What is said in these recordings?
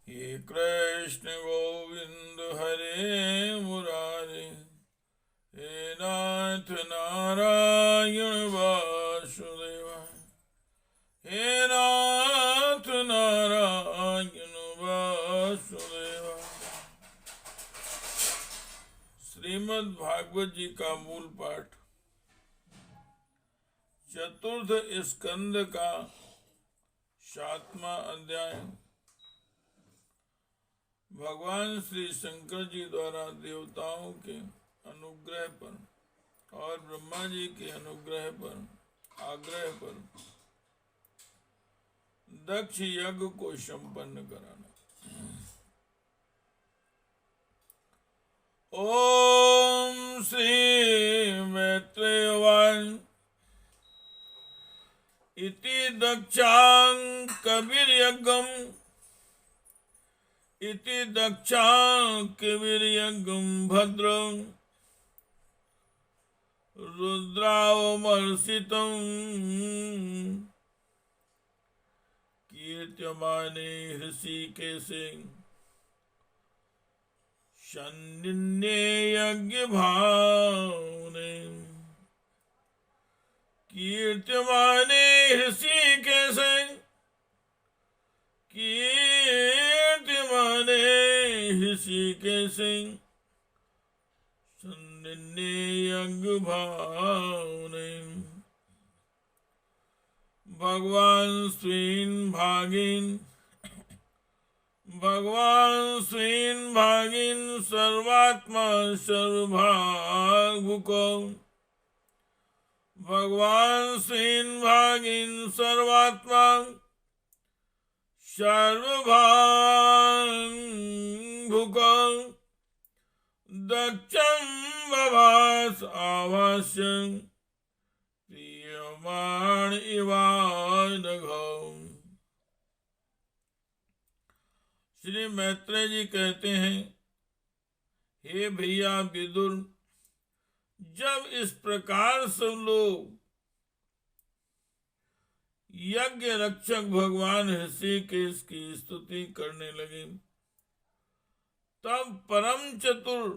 हे कृष्ण गोविंद हरे मुरारे, हे नाथ नारायण वासुदेव, हे नाथ नारायण वासुदेव। श्रीमद् भागवत जी का मूल पाठ चतुर्थ स्कंद का 7वां अध्याय। भगवान श्री शंकर जी द्वारा देवताओं के अनुग्रह पर और ब्रह्मा जी के अनुग्रह पर आग्रह पर दक्ष यज्ञ को संपन्न कराना। ओम श्री मैत्रेयवाच इति दक्षां कविर्यज्ञम् इति दक्षां कविर्यज्ञं भद्रं रुद्रावमर्षितं कीर्त्यमाने ऋषिकेशे सन्निन्ये यज्ञभावने। कीर्त्यमाने ऋषिकेशे कीर्तिमाने ऋषिकेशे सन्निन्ये यज्ञभावने। भगवान स्वीन भागिन सर्वात्मा सर्वभागभुको। भगवान स्वीन भागिन सर्वात्मा सर्वभागभुको। दक्षं बभास आभाष्यं प्रीयमाण इवानघौ। श्री मैत्रेय जी कहते हैं, हे भैया विदुर, जब इस प्रकार सब लोग यज्ञ रक्षक भगवान ऋषिकेश की स्तुति करने लगे, तब परम चतुर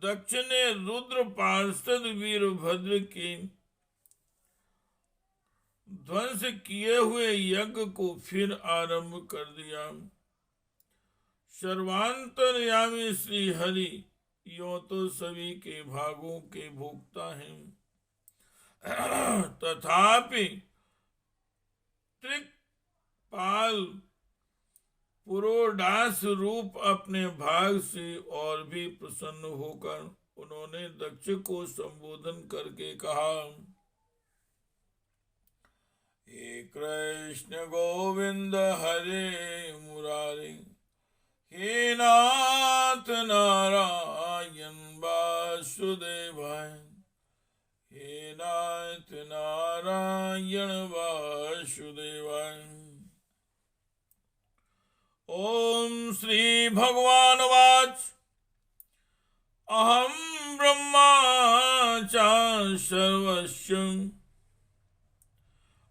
दक्ष ने रुद्र पार्षद वीरभद्र के ध्वंस किए हुए यज्ञ को फिर आरंभ कर दिया। सर्वांतरयामी श्री हरि यो तो सभी के भागों के भोक्ता हैं, तथापि त्रिकपाल पुरोडास रूप अपने भाग से और भी प्रसन्न होकर उन्होंने दक्ष को संबोधन करके कहा, हे कृष्ण गोविंद हरे मुरारे, हे नाथ नारायण वासुदेवाय, हे नाथ नारायण वासुदेवाय। ओम श्री भगवान वाच अहम ब्रह्मा च सर्वस्य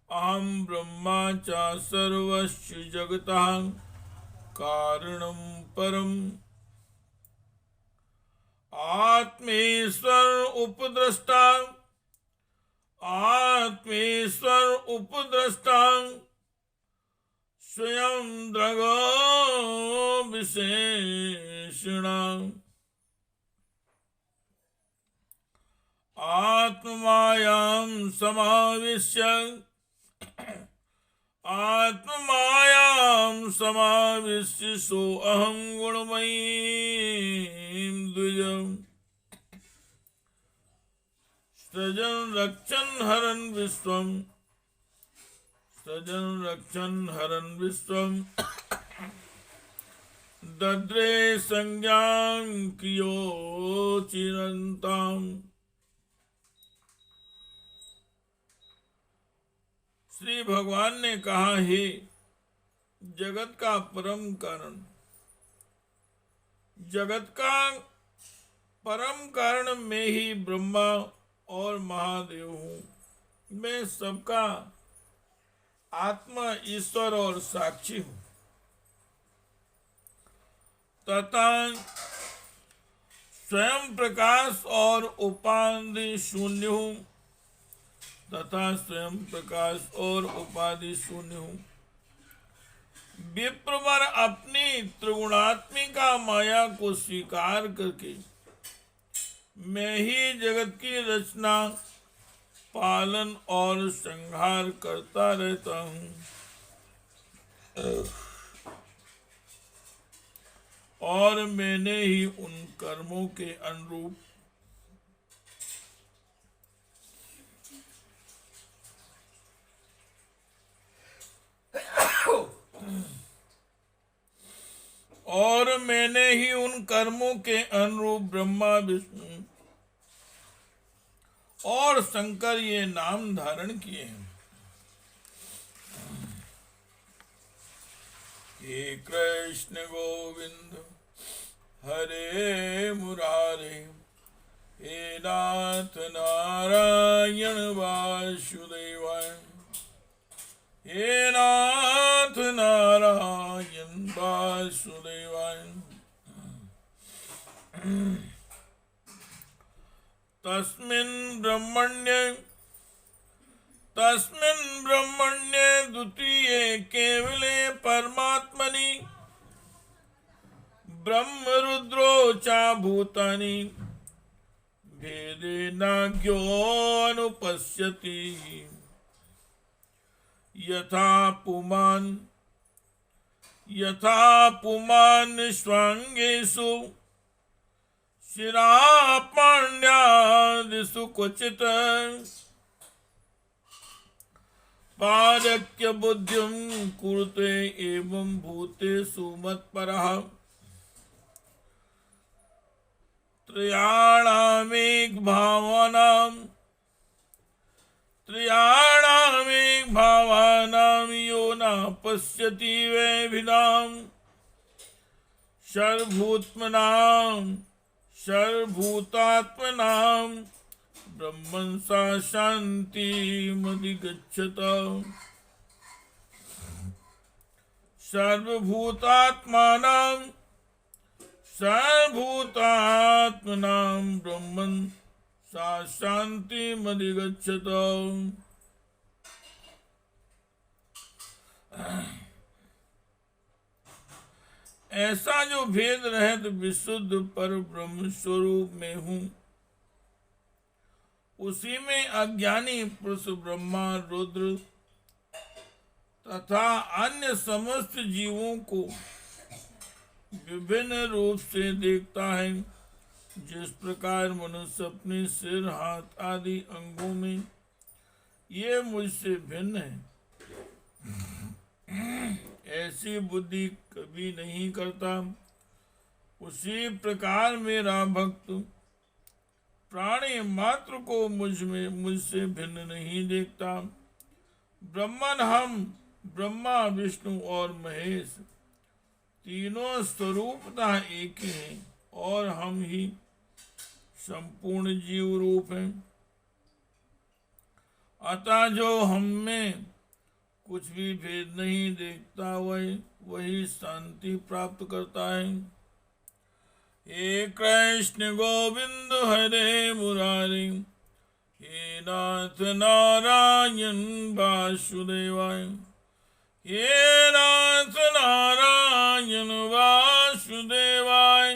अहम ब्रह्मा च सर्वस्य जगतः कारणं परम् आत्मेश्वर उपद्रष्टा स्वयं द्रगो विशेषणम् आत्मायां समाविश्य सो अहं गुणमयीं द्विजम् सृजन रक्षन् विश्वम् दद्रे संज्ञां कियोचिरन्ताम्। श्री भगवान ने कहा, हे जगत का परम कारण, जगत का परम कारण मैं ही ब्रह्मा और महादेव हूँ। मैं सबका आत्मा, ईश्वर और साक्षी हूँ। तथा स्वयं प्रकाश और उपाधि शून्य हूँ, तथा स्वयं प्रकाश और उपाधि शून्य हूँ। विप्रवर अपनी त्रिगुणात्मिका माया को स्वीकार करके मैं ही जगत की रचना, पालन और संहार करता रहता हूँ, और मैंने ही उन कर्मों के अनुरूप ब्रह्मा, विष्णु और शंकर ये नाम धारण किए हैं। हे कृष्ण गोविंद हरे मुरारे, हे नाथ नारायण वासुदेवाय, हे नाथ नारायण वासुदेवाय। तस्मिन् ब्रह्मण्ये द्वितीये केवले परमात्मनि ब्रह्म रुद्रो च भूतानि भेदेनाज्ञो अनुपश्यति। यथा पुमान् स्वांगेषु शिरापाण्यादिषु क्वचित् पारक्य बुद्धिं कुरुते एवं भूतेषु मत्परः। त्रयाणामेक भावानां यो न पश्यति वैभिनां सर्वभूतात्मनां ब्रह्मन् सा शान्तिमधिगच्छत। सर्वभूतात्मनां ब्रह्मन् सा शान्तिमधिगच्छत। ऐसा जो भेद रहित विशुद्ध पर ब्रह्म स्वरूप में हूँ, उसी में अज्ञानी पुरुष ब्रह्मा, रुद्र तथा अन्य समस्त जीवों को विभिन्न रूप से देखता है। जिस प्रकार मनुष्य अपने सिर, हाथ आदि अंगों में ये मुझसे भिन्न है, ऐसी बुद्धि कभी नहीं करता, उसी प्रकार मेरा भक्त प्राणी मात्र को मुझसे भिन्न नहीं देखता। ब्रह्मन हम, ब्रह्मा, विष्णु और महेश तीनों स्वरूपतः एक ही हैं, और हम ही संपूर्ण जीव रूप हैं। अतः जो हम में कुछ भी भेद नहीं देखता, वही शांति प्राप्त करता है। हे कृष्ण गोविंद हरे मुरारे, हे नाथ नारायण वासुदेवाय, हे नाथ नारायण वासुदेवाय,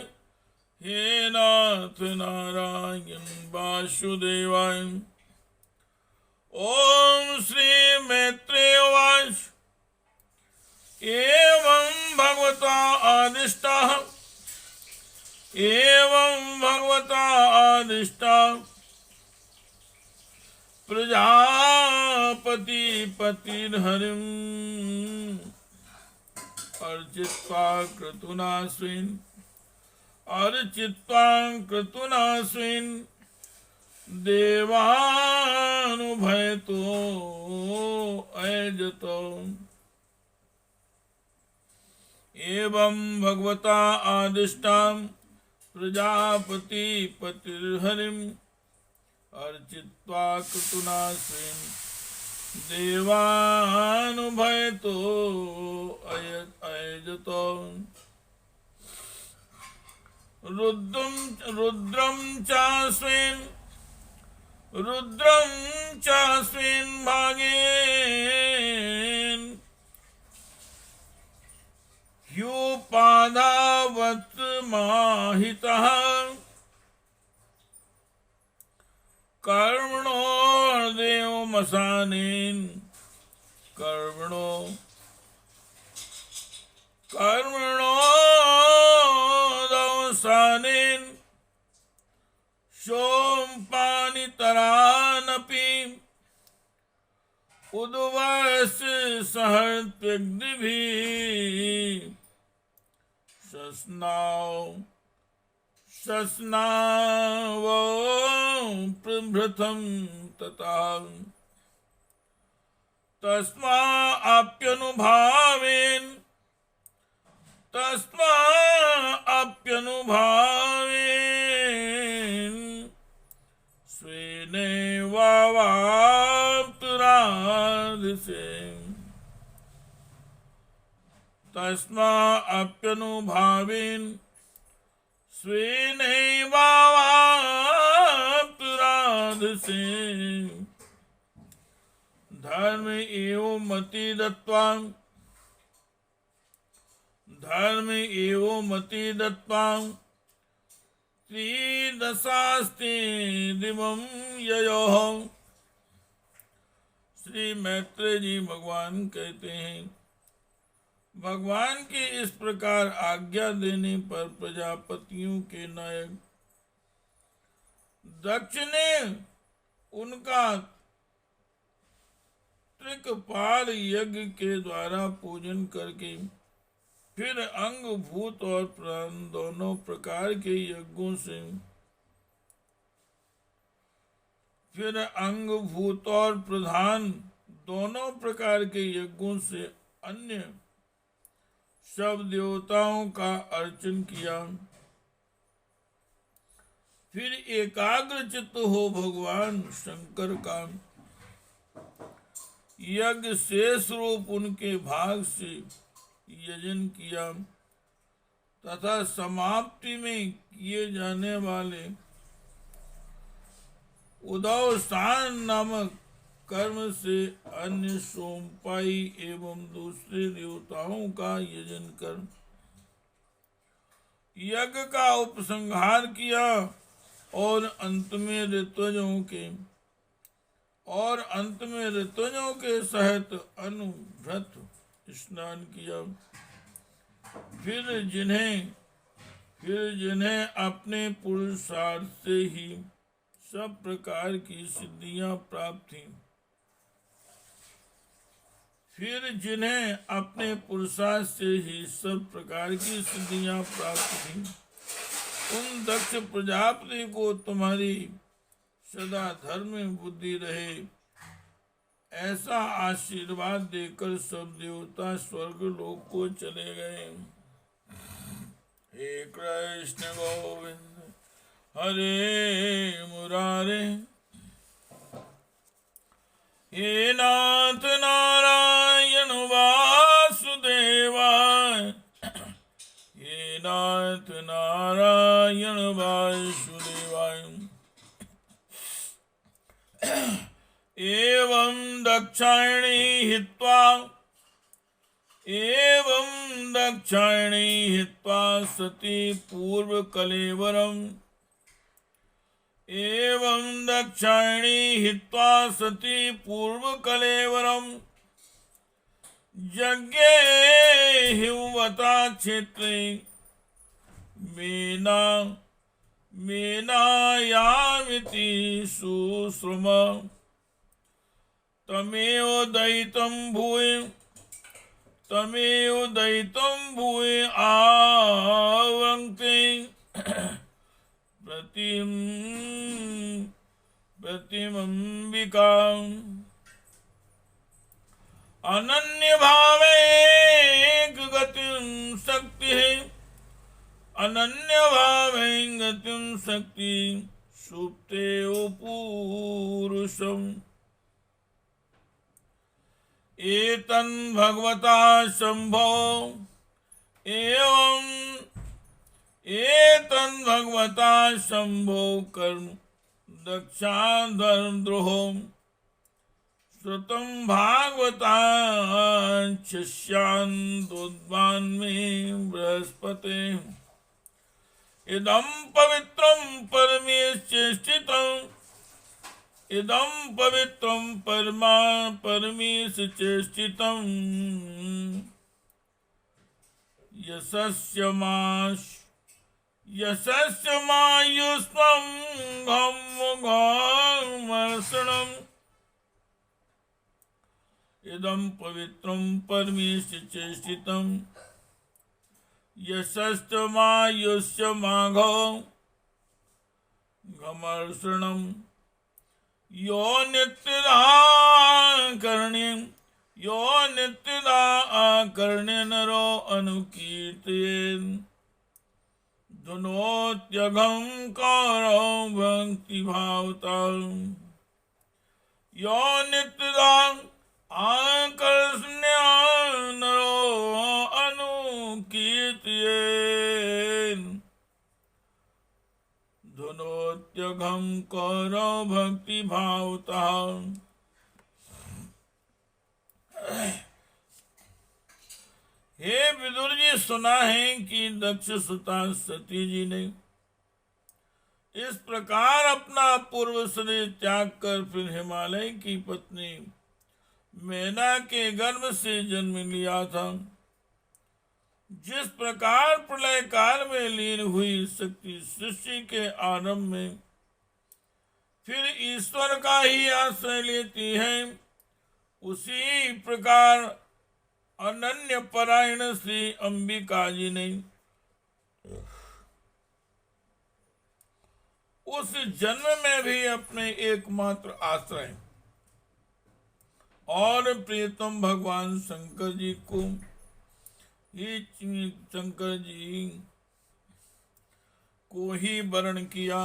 हे नाथ नारायण वासुदेवाय। ओम श्री मैत्रेय उवाच। एवं भगवता आदिष्टा प्रजापति पतिर्हरिम् अर्चित्वा क्रतुना स्विन् देवानुभयतो अयजतो। एवं भगवता आदिष्टां प्रजापति पतिर्हरिम् अर्चित्वा क्रतुना स्विन् देवानुभयतो अयजतो। रुद्रं चास्मिन् रुद्रं चास्मिन् भागे ह्युपाधावत् माहितः कर्मणोर्देवमसानेन कर्मणोदवसानेन सोमपानितरानपि उद्वस्य सहृत्विग्निभिः शस्नावो प्रभृतं तथा तस्माऽप्यनुभावेन स्वेनैवाप्तुराधसे तस्माऽप्यनुभावेन स्वेनैवाप्तुराधसे धर्म एव मति दत्त्वा त्रिदशास्ते दिवं ययोः। श्री मैत्रेय जी भगवान कहते हैं, भगवान के इस प्रकार आज्ञा देने पर प्रजापतियों के नायक दक्ष ने उनका त्रिकपाल यज्ञ के द्वारा पूजन करके फिर अंग भूत और प्राण दोनों प्रकार के यज्ञों से फिर अंग भूत और प्रधान दोनों प्रकार के यज्ञों से अन्य सब देवताओं का अर्चन किया। फिर एकाग्र चित्त हो भगवान शंकर का यज्ञ शेष रूप उनके भाग से यजन किया तथा समाप्ति में किए जाने वाले उदवसान नामक कर्म से अन्य सोमपाई एवं दूसरे देवताओं का यजन कर यज्ञ का उपसंहार किया और अंत में ऋतुजों के सहित अनुव्रत स्नान किया। फिर जिन्हें अपने पुरुषार्थ से ही सब प्रकार की सिद्धियां प्राप्त थीं, उन दक्ष प्रजापति को तुम्हारी सदा धर्म में बुद्धि रहे ऐसा आशीर्वाद देकर सब देवता स्वर्ग लोक को चले गए। हे कृष्ण गोविंद हरे मुरारे, हे नाथ नारायण वासुदेवाय, हे नाथ नारायण वासुदेवाय। एवं दक्षायणी हित्वा सती पूर्वकलेवरम् यज्ञे हिंवता क्षेत्रे मेनायामिति सुश्रुम तमेव दयितं भूय आवंक्ते प्रतिमंबिका। अनन्य भावे गतिं शक्ति सुप्ते पुरुषम् एतन् भगवता शंभो एवं एतन् भगवता शंभो कर्म दक्षाधर्म द्रोहो श्रुतं भागवता शिष्यान् मे बृहस्पते इदं पवित्रं परमेश्चेष्टितम् इदं पवित्रं परमेश चेष्टितम् यशस्य मायुष्मं घमर्षणम् इदं पवित्रं परमेश चेष्टितम् यशस्य मायुष्य माघो घमर्षणम् यो नित्यदा करणे नरो अनुकीर्तयेन् धुनोत्यघं कौरव भक्ति भावताम् यो नित्यदा आकर्षण्य नरो अनुकीर्तयेन् धुनोत्यघं कौरव भक्ति भावता। हे विदुर जी, सुना है कि दक्ष सुता सती जी ने इस प्रकार अपना पूर्व शरीर त्याग कर फिर हिमालय की पत्नी मैना के गर्भ से जन्म लिया था। जिस प्रकार प्रलय काल में लीन हुई शक्ति सृष्टि के आरंभ में फिर ईश्वर का ही आश्रय लेती है, उसी प्रकार अनन्य परायण श्री अंबिका जी ने उस जन्म में भी अपने एकमात्र आश्रय और प्रियतम भगवान शंकर जी को ही वर्ण किया।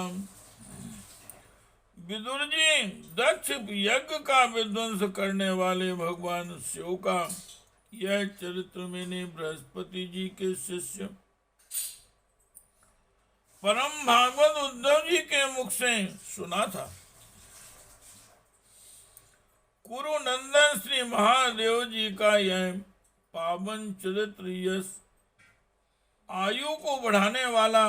विदुर जी, दक्ष यज्ञ का विध्वंस करने वाले भगवान शिव का यह चरित्र मैंने बृहस्पति जी के शिष्य परम भागवत उद्धव जी के मुख से सुना था। कुरु नंदन श्री महादेव जी का यह पावन चरित्र यश आयु को बढ़ाने वाला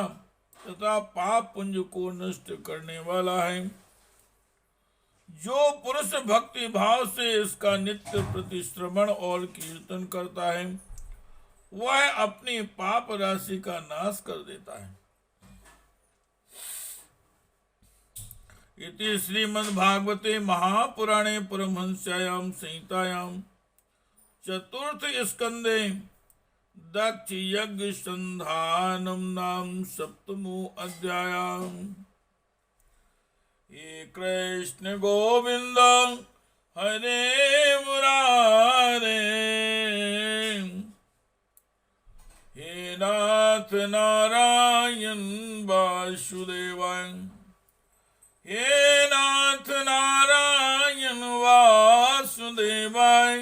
तथा पाप पुंज को नष्ट करने वाला है। जो पुरुष भक्ति भाव से इसका नित्य प्रतिश्रवण और कीर्तन करता है, वह अपनी पाप राशि का नाश कर देता है। इति श्रीमद्भागवते महापुराणे परमहंस्यायां संहितायां चतुर्थ स्कंदे दक्ष यज्ञ संधानम नाम सप्तमो अध्यायः। हे कृष्ण गोविंद हरे मुरारे, हे नाथ नारायण वासुदेवाय, हे नाथ नारायण वासुदेवाय,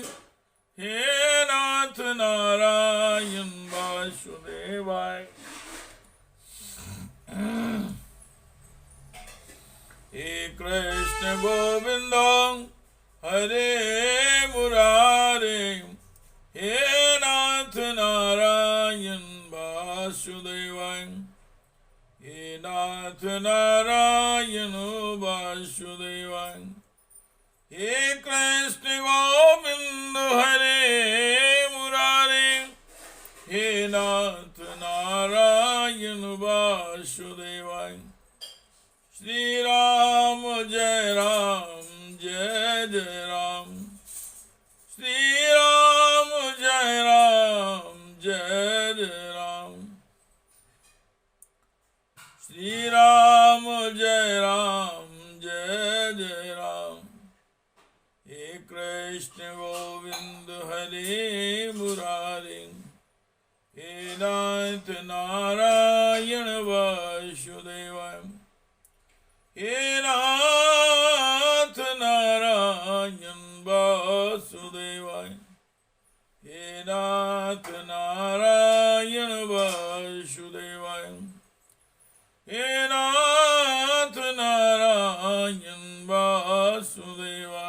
हे नाथ नारायण वासुदेवाय। हे कृष्ण गोविंद हरे मुरारे, हे नाथ नारायण वासुदेवाय, हे नाथ नारायण वासुदेवाय। हे कृष्ण गोविंद हरे मुरारे, हे नाथ नारायण वासुदेवाय। श्री राम जय राम जय जय राम, श्री राम जय राम जय जय राम, श्री राम जय राम जय जय राम। हे कृष्ण गोविंद हरे मुरारे, हे नाथ नारायण वासुदेवाय, हे नाथ नारायण वासुदेवाय, हे नाथ नारायण वासुदेवाय। हे नाथ नारायण वासुदेवा।